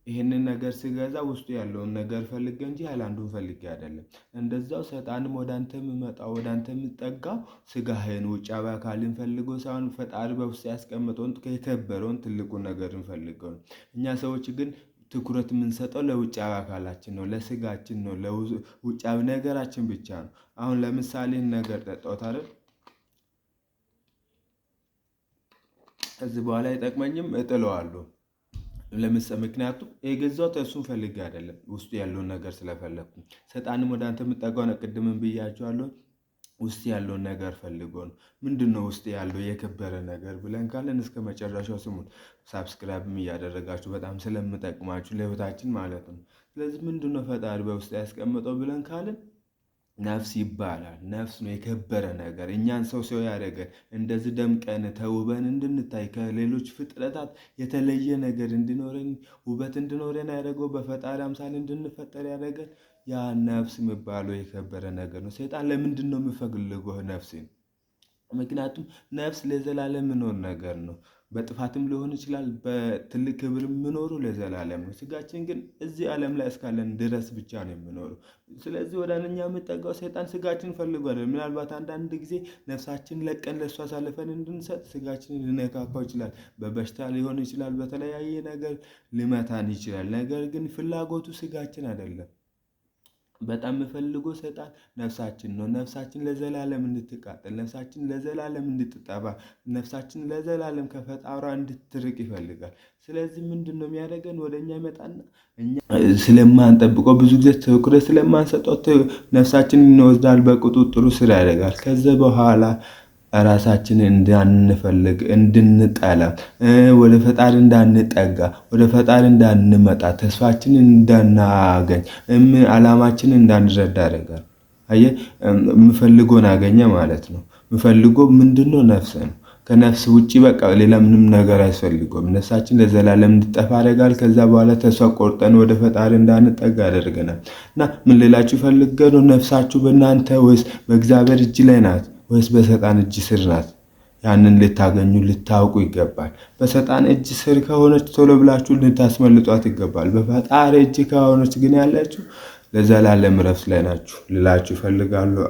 ይሄንን ነገር ስገዛ ውስጡ ያለውን ነገር ፈልጌ እንጂ ሃይላንዱን ፈልጌ አይደለም። እንደዛው ሰይጣንም ወደ አንተ የሚመጣው ወደ አንተ የሚጠጋው ስጋህን ውጫዊ አካልን ፈልጎ ሳይሆን ፈጣሪ በውስጥ ያስቀመጠውን የከበረውን ትልቁን ነገርን ፈልገው ነው። እኛ ሰዎች ግን ትኩረት የምንሰጠው ለውጫዊ አካላችን ነው፣ ለስጋችን ነው፣ ለውጫዊ ነገራችን ብቻ ነው። አሁን ለምሳሌ ነገር ጠጣሁት አይደል? ከዚህ በኋላ አይጠቅመኝም፣ እጥለዋለሁ። ምክንያቱም የገዛሁት እሱን ፈልጌ አይደለም፣ ውስጡ ያለውን ነገር ስለፈለግኩ። ሰይጣንም ወደ አንተ የምጠጋው ነው፣ ቅድምም ብያቸዋለሁ፣ ውስጥ ያለውን ነገር ፈልጎ ነው። ምንድነው ውስጥ ያለው የከበረ ነገር ብለን ካለን እስከ መጨረሻው ስሙን። ሳብስክራይብም እያደረጋችሁ በጣም ስለምጠቅማችሁ ለህይወታችን ማለት ነው። ስለዚህ ምንድነው ፈጣሪ በውስጥ ያስቀመጠው ብለን ካለን ነፍስ ይባላል። ነፍስ ነው የከበረ ነገር። እኛን ሰው ያደረገን እንደዚህ ደምቀን ተውበን እንድንታይ ከሌሎች ፍጥረታት የተለየ ነገር እንዲኖረን ውበት እንዲኖረን ያደረገው በፈጣሪ አምሳል እንድንፈጠር ያደረገን ያ ነፍስ የሚባለው የከበረ ነገር ነው። ሰይጣን ለምንድን ነው የሚፈልገው ነፍስን? ምክንያቱም ነፍስ ለዘላለም የሚኖር ነገር ነው። በጥፋትም ሊሆን ይችላል፣ በትልቅ ክብር የሚኖሩ ለዘላለም ነው። ስጋችን ግን እዚህ ዓለም ላይ እስካለን ድረስ ብቻ ነው የሚኖረው። ስለዚህ ወደ እኛ የምጠጋው ሰይጣን ስጋችን ፈልጓል። ምናልባት አንዳንድ ጊዜ ነፍሳችን ለቀን ለእሱ አሳልፈን እንድንሰጥ ስጋችንን ሊነካካው ይችላል። በበሽታ ሊሆን ይችላል፣ በተለያየ ነገር ሊመታን ይችላል። ነገር ግን ፍላጎቱ ስጋችን አይደለም። በጣም የምፈልገው ሰይጣን ነፍሳችን ነው። ነፍሳችን ለዘላለም እንድትቃጠል፣ ነፍሳችን ለዘላለም እንድትጠፋ፣ ነፍሳችን ለዘላለም ከፈጣሪዋ እንድትርቅ ይፈልጋል። ስለዚህ ምንድነው የሚያደርገን? ወደኛ ይመጣና እኛ ስለማንጠብቀው ብዙ ጊዜ ትኩረት ስለማንሰጠው ነፍሳችንን ይወስዳል፣ በቁጥጥሩ ስር ያደርጋል። ከዛ በኋላ ራሳችንን እንዳንፈልግ እንድንጠላ፣ ወደ ፈጣሪ እንዳንጠጋ፣ ወደ ፈጣሪ እንዳንመጣ፣ ተስፋችንን እንዳናገኝ፣ ዓላማችንን እንዳንረዳ ያደርጋል። አየህ፣ የምፈልገውን አገኘ ማለት ነው። የምፈልገው ምንድነው? ነፍስ ነው። ከነፍስ ውጪ በቃ ሌላ ምንም ነገር አያስፈልገውም። ነፍሳችን ለዘላለም እንድጠፋ ያደርጋል። ከዛ በኋላ ተስፋ ቆርጠን ወደ ፈጣሪ እንዳንጠጋ ያደርገናል። እና ምን ሌላችሁ ፈልገ ነው? ነፍሳችሁ በእናንተ ወይስ በእግዚአብሔር እጅ ላይ ናት ወይስ በሰይጣን እጅ ስር ናት? ያንን ልታገኙ ልታውቁ ይገባል። በሰይጣን እጅ ስር ከሆነች ቶሎ ብላችሁ ልታስመልጧት ይገባል። በፈጣሪ እጅ ከሆነች ግን ያለችው ለዘላለም ረፍት ላይ ናችሁ ልላችሁ እፈልጋለሁ።